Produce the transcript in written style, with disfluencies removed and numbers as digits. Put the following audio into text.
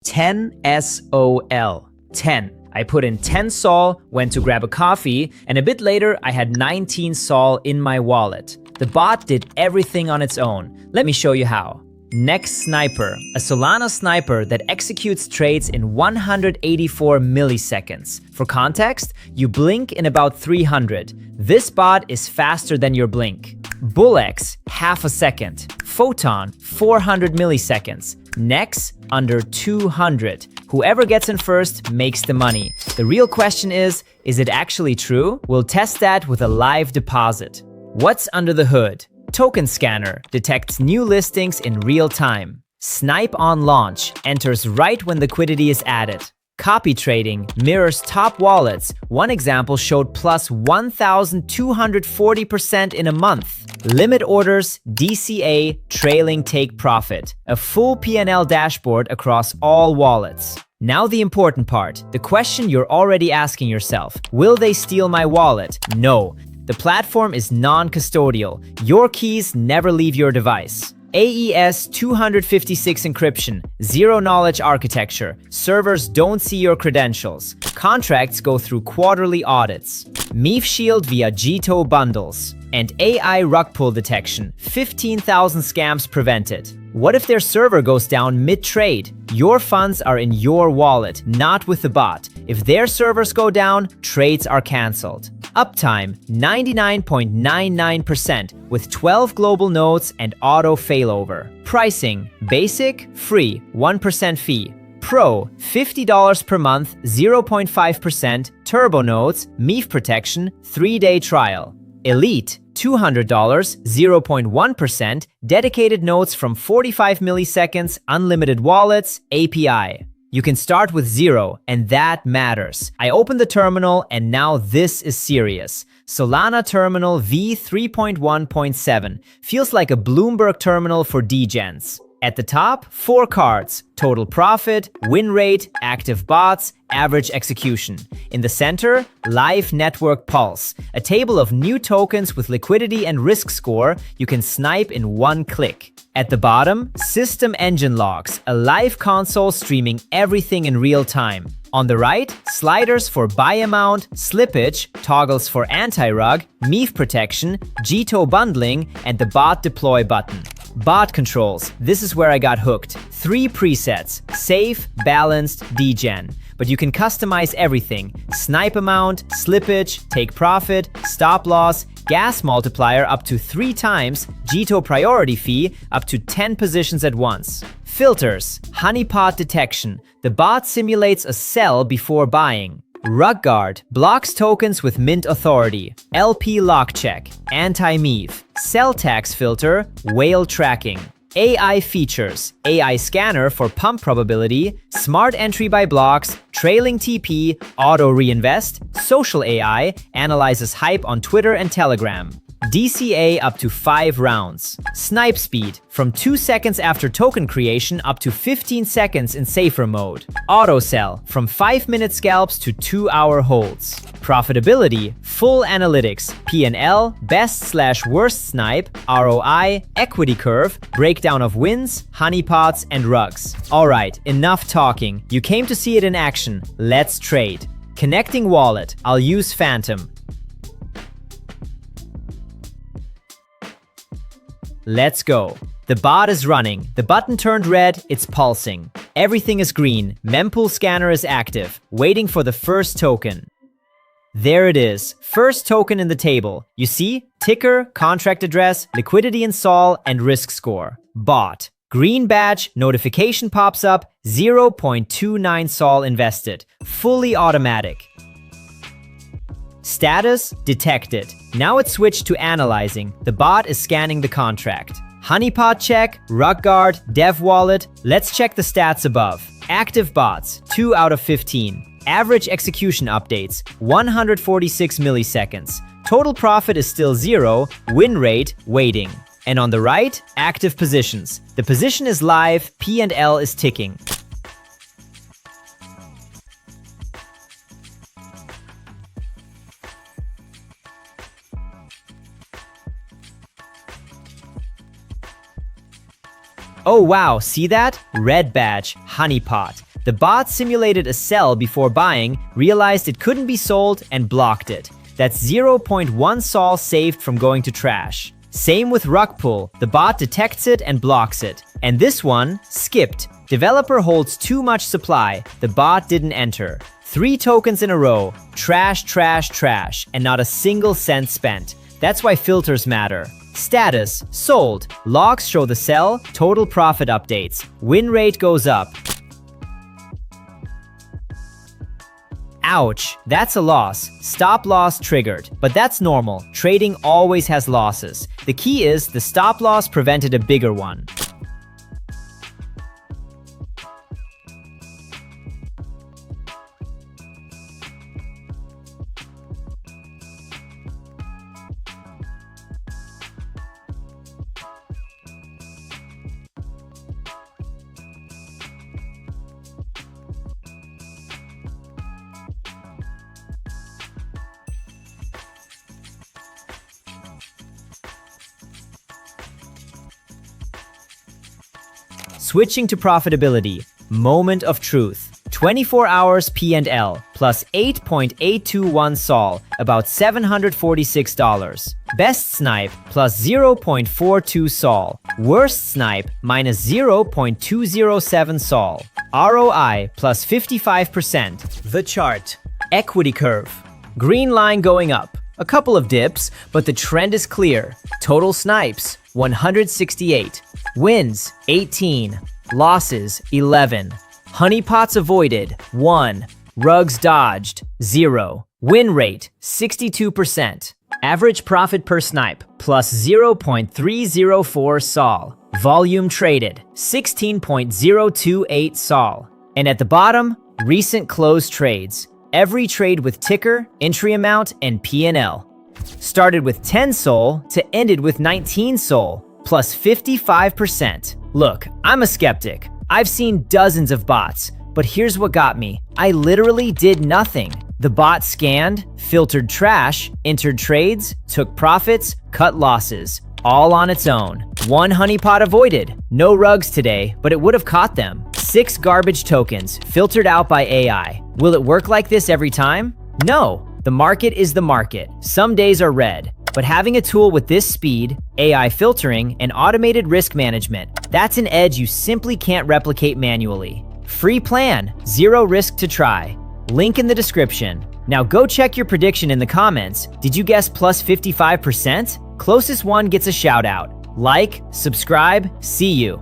10 SOL. 10. I put in 10 Sol, went to grab a coffee, and a bit later I had 19 Sol in my wallet. The bot did everything on its own. Let me show you how. Next Sniper, a Solana sniper that executes trades in 184 milliseconds. For context, you blink in about 300. This bot is faster than your blink. BullX, half a second. Photon, 400 milliseconds. Nex, under 200. Whoever gets in first makes the money. The real question is it actually true? We'll test that with a live deposit. What's under the hood? Token Scanner detects new listings in real time. Snipe on launch enters right when liquidity is added. Copy trading mirrors top wallets. One example showed plus 1,240% in a month. Limit orders, DCA, trailing take profit. A full P&L dashboard across all wallets. Now the important part, the question you're already asking yourself. Will they steal my wallet? No. The platform is non-custodial. Your keys never leave your device. AES 256 encryption, zero-knowledge architecture. Servers don't see your credentials. Contracts go through quarterly audits. MEF Shield via GTO bundles. And AI rug pull detection, 15,000 scams prevented. What if their server goes down mid-trade? Your funds are in your wallet, not with the bot. If their servers go down, trades are cancelled. Uptime, 99.99% with 12 global nodes and auto failover. Pricing, basic, free, 1% fee. Pro, $50 per month, 0.5%, turbo nodes, MEF protection, 3-day trial. Elite, $200, 0.1%, dedicated nodes from 45 milliseconds, unlimited wallets, API. You can start with 0, and that matters. I opened the terminal, and now this is serious. Solana terminal v3.1.7 feels like a Bloomberg terminal for degens. At the top, 4 cards: total profit, win rate, active bots, average execution. In the center, live network pulse, a table of new tokens with liquidity and risk score you can snipe in one click. At the bottom, system engine logs, a live console streaming everything in real time. On the right, sliders for buy amount, slippage, toggles for anti-rug, MEF protection, GTO bundling, and the bot deploy button. Bot controls, this is where I got hooked. 3 presets, safe, balanced, degen. But you can customize everything. Snipe amount, slippage, take profit, stop loss, gas multiplier up to 3 times, GTO priority fee up to 10 positions at once. Filters, honeypot detection. The bot simulates a sell before buying. Rug guard blocks tokens with mint authority. LP lock check, anti-MEF. Sell tax filter, whale tracking. AI features, AI scanner for pump probability, smart entry by blocks, trailing TP, auto reinvest, social AI, analyzes hype on Twitter and Telegram. DCA up to 5 rounds. Snipe speed, from 2 seconds after token creation up to 15 seconds in safer mode. Auto sell, from 5-minute scalps to 2-hour holds. Profitability, full analytics, P&L, best/worst snipe, ROI, equity curve, breakdown of wins, honeypots, and rugs. Alright, enough talking. You came to see it in action. Let's trade. Connecting wallet, I'll use Phantom. Let's go. The bot is running. The button turned red, it's pulsing. Everything is green. Mempool scanner is active, waiting for the first token. There it is. First token in the table. You see? Ticker, contract address, liquidity in Sol, and risk score. Bot. Green badge, notification pops up, 0.29 Sol invested. Fully automatic. Status detected. Now it's switched to analyzing. The bot is scanning the contract. Honeypot check, rug guard, dev wallet. Let's check the stats above. Active bots, 2 out of 15. Average execution updates, 146 milliseconds. Total profit is still 0. Win rate, waiting. And on the right, active positions. The position is live, P&L is ticking. Oh wow, see that? Red badge, honeypot. The bot simulated a sell before buying, realized it couldn't be sold, and blocked it. That's 0.1 sol saved from going to trash. Same with rug pull. The bot detects it and blocks it. And this one, skipped. Developer holds too much supply. The bot didn't enter. 3 tokens in a row. Trash, trash, trash, and not a single cent spent. That's why filters matter. Status, sold. Logs show the sell, total profit updates. Win rate goes up. Ouch, that's a loss. Stop loss triggered. But that's normal. Trading always has losses. The key is the stop loss prevented a bigger one. Switching to profitability, moment of truth. 24 hours P&L plus 8.821 sol, about $746. Best snipe plus 0.42 sol. Worst snipe minus 0.207 sol. ROI plus 55%. The chart. Equity curve. Green line going up. A couple of dips, but the trend is clear. Total snipes, 168. Wins, 18. Losses, 11. Honeypots avoided, 1. Rugs dodged, 0. Win rate, 62%. Average profit per snipe, plus 0.304 sol. Volume traded, 16.028 sol. And at the bottom, recent closed trades. Every trade with ticker, entry amount, and P&L. Started with 10 sol to ended with 19 sol, plus 55%. Look, I'm a skeptic. I've seen dozens of bots, but here's what got me. I literally did nothing. The bot scanned, filtered trash, entered trades, took profits, cut losses, all on its own. 1 honeypot avoided. No rugs today, but it would have caught them. 6 garbage tokens, filtered out by AI. Will it work like this every time? No. The market is the market. Some days are red. But having a tool with this speed, AI filtering, and automated risk management, that's an edge you simply can't replicate manually. Free plan, 0 risk to try. Link in the description. Now go check your prediction in the comments. Did you guess plus 55%? Closest one gets a shout out. Like, subscribe, see you.